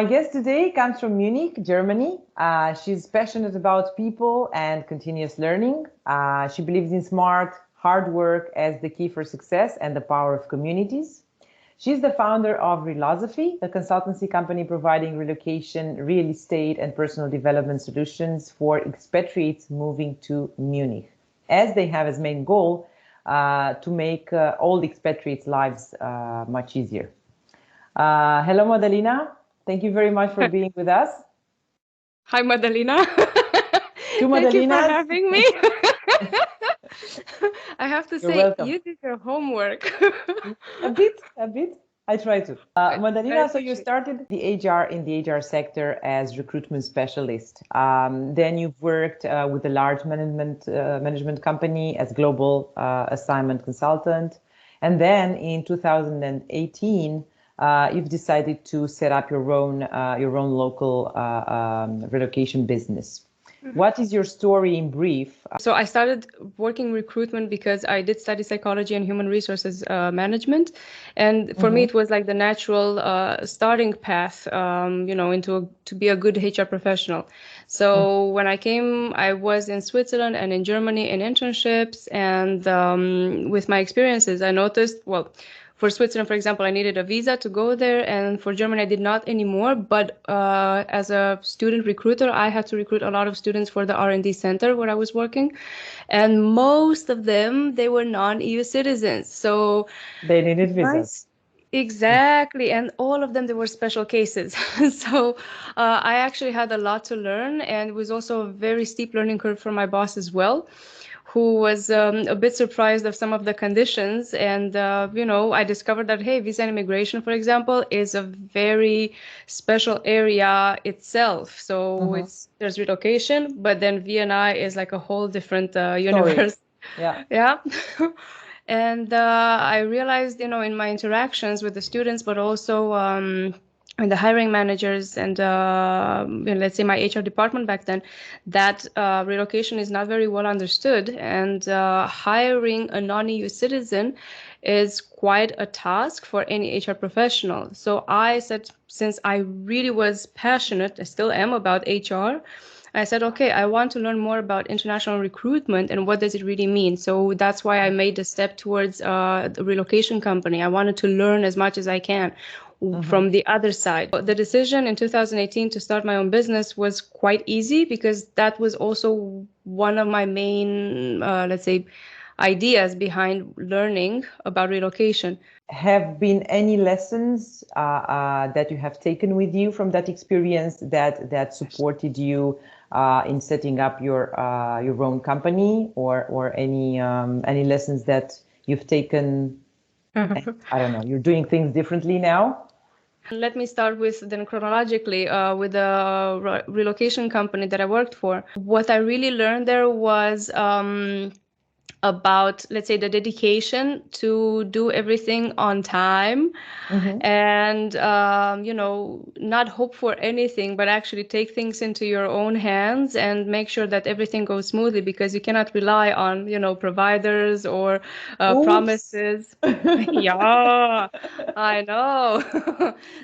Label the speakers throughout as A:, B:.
A: My guest today comes from Munich, Germany. She's passionate about people and continuous learning. She believes in smart, hard work as the key for success and the power of communities. She's the founder of Relosophy, a consultancy company providing relocation, real estate, and personal development solutions for expatriates moving to Munich, as they have as main goal to make all the expatriates' lives much easier. Hello, Madalina. Thank you very much for being with us.
B: Hi, Madalina.
A: Thank
B: you for having me. I have to say,
A: welcome.
B: You did your homework.
A: A bit. I try to. Madalina, so you started the HR in the HR sector as recruitment specialist. Then you've worked with a large management company as global assignment consultant. And then in 2018, you've decided to set up your own local relocation business. Mm-hmm. What is your story in brief?
B: So I started working recruitment because I did study psychology and human resources management, and for me it was like the natural starting path, to be a good HR professional. So when I came, I was in Switzerland and in Germany in internships, and with my experiences, I noticed, for Switzerland, for example, I needed a visa to go there, and for Germany, I did not anymore. But as a student recruiter, I had to recruit a lot of students for the R&D center where I was working, and most of them, they were non-EU citizens. So
A: they needed visas.
B: Exactly, and all of them, they were special cases. So I actually had a lot to learn, and it was also a very steep learning curve for my boss as well, who was a bit surprised of some of the conditions. And, I discovered that, hey, visa and immigration, for example, is a very special area itself. So there's relocation, but then V&I is like a whole different universe.
A: Yeah.
B: Yeah. And I realized, in my interactions with the students, but also and the hiring managers and let's say my HR department back then, that relocation is not very well understood, and hiring a non-EU citizen is quite a task for any HR professional. So I said, since I really was passionate, I still am, about HR, I said, okay, I want to learn more about international recruitment and what does it really mean. So that's why I made the step towards the relocation company. I wanted to learn as much as I can from the other side. The decision in 2018 to start my own business was quite easy, because that was also one of my main, let's say, ideas behind learning about relocation.
A: Have been any lessons that you have taken with you from that experience that supported you in setting up your own company, or any lessons that you've taken? I don't know, you're doing things differently now?
B: Let me start with, then chronologically, with the relocation company that I worked for. What I really learned there was about, let's say, the dedication to do everything on time, and not hope for anything, but actually take things into your own hands and make sure that everything goes smoothly, because you cannot rely on providers or promises. Yeah, I know.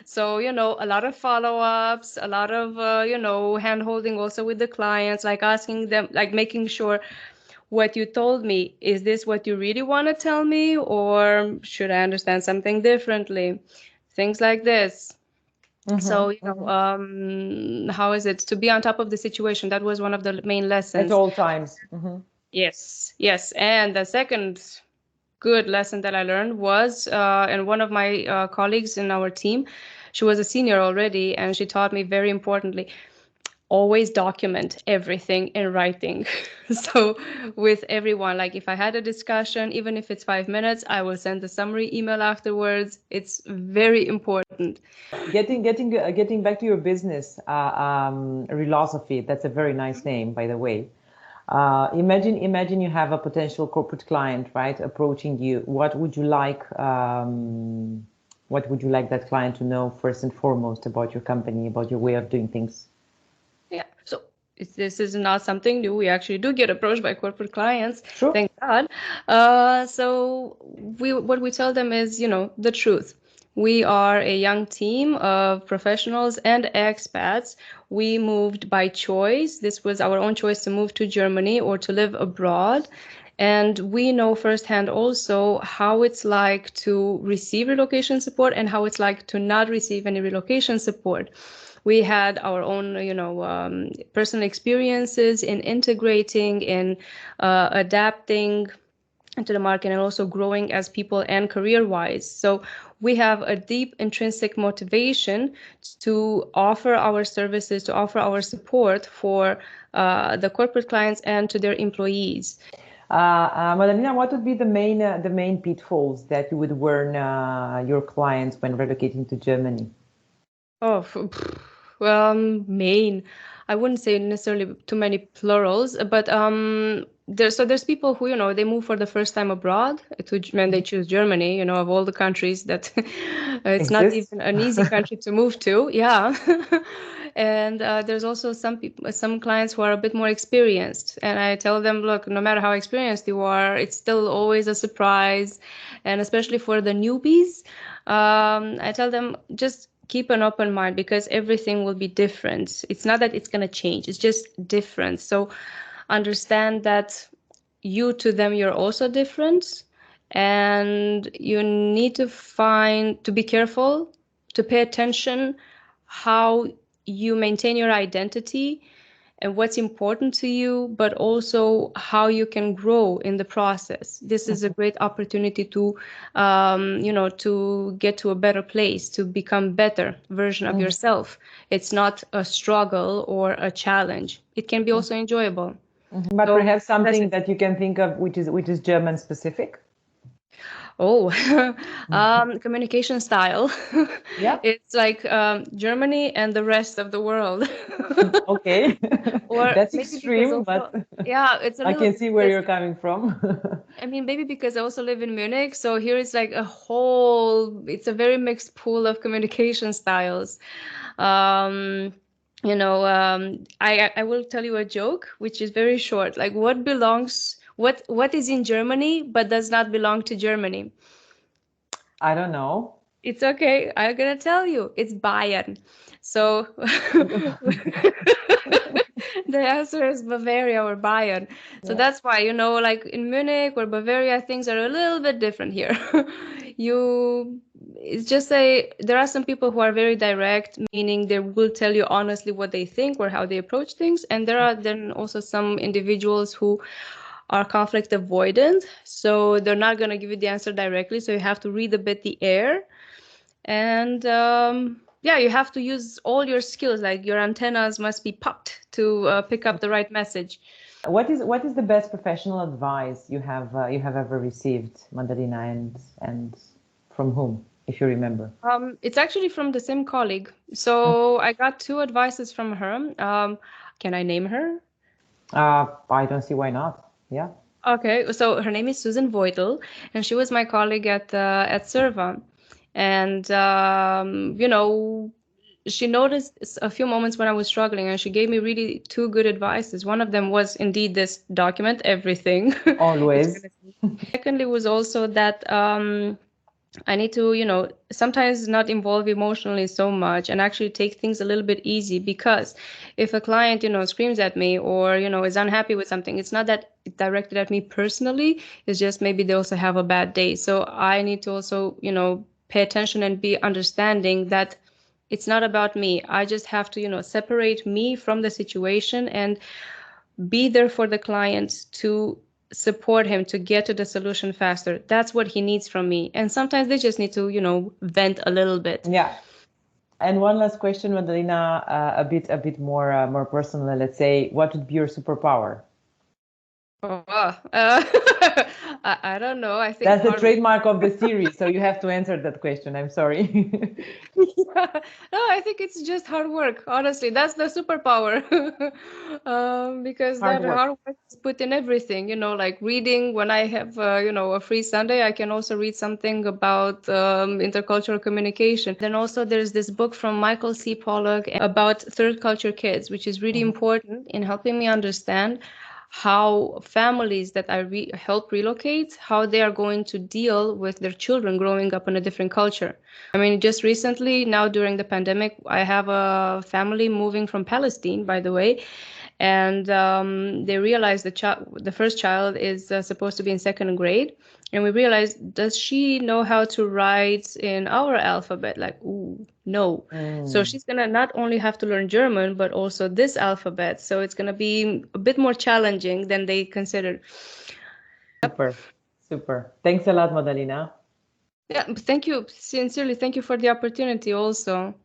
B: So a lot of follow-ups, a lot of hand-holding also with the clients, like asking them, like making sure, what you told me, is this what you really want to tell me, or should I understand something differently? Things like this. So, how is it to be on top of the situation? That was one of the main lessons.
A: At all times.
B: Yes. And the second good lesson that I learned was, and one of my colleagues in our team, she was a senior already, and she taught me very importantly, always document everything in writing. So with everyone, like if I had a discussion, even if it's 5 minutes, I will send the summary email afterwards. It's very important.
A: Getting back to your business, Relosophy, that's a very nice name, by the way. Imagine you have a potential corporate client, right, approaching you. What would you like that client to know first and foremost about your company, about your way of doing things?
B: Yeah, so this is not something new. We actually do get approached by corporate clients.
A: Sure.
B: Thank God. So what we tell them is, the truth. We are a young team of professionals and expats. We moved by choice. This was our own choice to move to Germany or to live abroad. And we know firsthand also how it's like to receive relocation support and how it's like to not receive any relocation support. We had our own, personal experiences in integrating, in adapting to the market, and also growing as people and career-wise. So we have a deep intrinsic motivation to offer our services, to offer our support for the corporate clients and to their employees.
A: Madalina, what would be the main pitfalls that you would warn your clients when relocating to Germany?
B: Oh, well, main. I wouldn't say necessarily too many plurals, but there's people who they move for the first time abroad and they choose Germany. Of all the countries that it's not even an easy country to move to. Yeah. And there's also some clients who are a bit more experienced, and I tell them, look, no matter how experienced you are, it's still always a surprise, and especially for the newbies, I tell them just keep an open mind because everything will be different. It's not that it's going to change, it's just different. So understand that you to them, you're also different, and you need to be careful, to pay attention how you maintain your identity and what's important to you, but also how you can grow in the process. This is a great opportunity to, to get to a better place, to become better version of yourself. It's not a struggle or a challenge. It can be also enjoyable.
A: But so perhaps something that you can think of which is German specific.
B: Oh, communication style.
A: Yeah.
B: It's like Germany and the rest of the world.
A: Okay.
B: Or
A: that's extreme, but
B: yeah, it's a little.
A: I can see where you're coming from.
B: I mean, maybe because I also live in Munich, so here it's like it's a very mixed pool of communication styles. I will tell you a joke, which is very short. Like, what is in Germany but does not belong to Germany?
A: I don't know.
B: It's okay. I'm gonna tell you. It's Bayern. So the answer is Bavaria or Bayern. So that's why, like in Munich or Bavaria, things are a little bit different here. It's just there are some people who are very direct, meaning they will tell you honestly what they think or how they approach things. And there are then also some individuals who are conflict avoidant. So they're not going to give you the answer directly. So you have to read a bit the air. And you have to use all your skills, like your antennas must be popped to pick up the right message.
A: What is the best professional advice you have ever received, Madalina, and from whom, if you remember?
B: It's actually from the same colleague. So I got 2 advices from her. Can I name her?
A: I don't see why not. Yeah.
B: Okay, so her name is Susan Vogel, and she was my colleague at Serva. And, she noticed a few moments when I was struggling, and she gave me really 2 good advices. One of them was indeed this: document everything.
A: Always.
B: Secondly was also that I need to, sometimes not involve emotionally so much and actually take things a little bit easy, because if a client, screams at me or, is unhappy with something, it's not that it's directed at me personally. It's just maybe they also have a bad day. So I need to also, pay attention and be understanding that it's not about me. I just have to, separate me from the situation and be there for the client to support him to get to the solution faster. That's what he needs from me. And sometimes they just need to, vent a little bit.
A: Yeah. And one last question, Madalina, a bit more personal. Let's say, what would be your superpower?
B: I don't know. I think
A: that's the trademark of the series, so you have to answer that question. I'm sorry.
B: Yeah. No, I think it's just hard work. Honestly, that's the superpower. Because hard work is put in everything. Like reading. When I have a free Sunday, I can also read something about intercultural communication. Then also there's this book from Michael C. Pollock about third culture kids, which is really important in helping me understand how families that I help relocate, how they are going to deal with their children growing up in a different culture. I mean, just recently, now during the pandemic, I have a family moving from Palestine, by the way, and they realized the first child is supposed to be in second grade, and we realized, does she know how to write in our alphabet? Like, ooh, no. So she's gonna not only have to learn German, but also this alphabet. So it's gonna be a bit more challenging than they considered.
A: Super. Thanks a lot, Madalina.
B: Yeah, thank you. Sincerely, thank you for the opportunity also.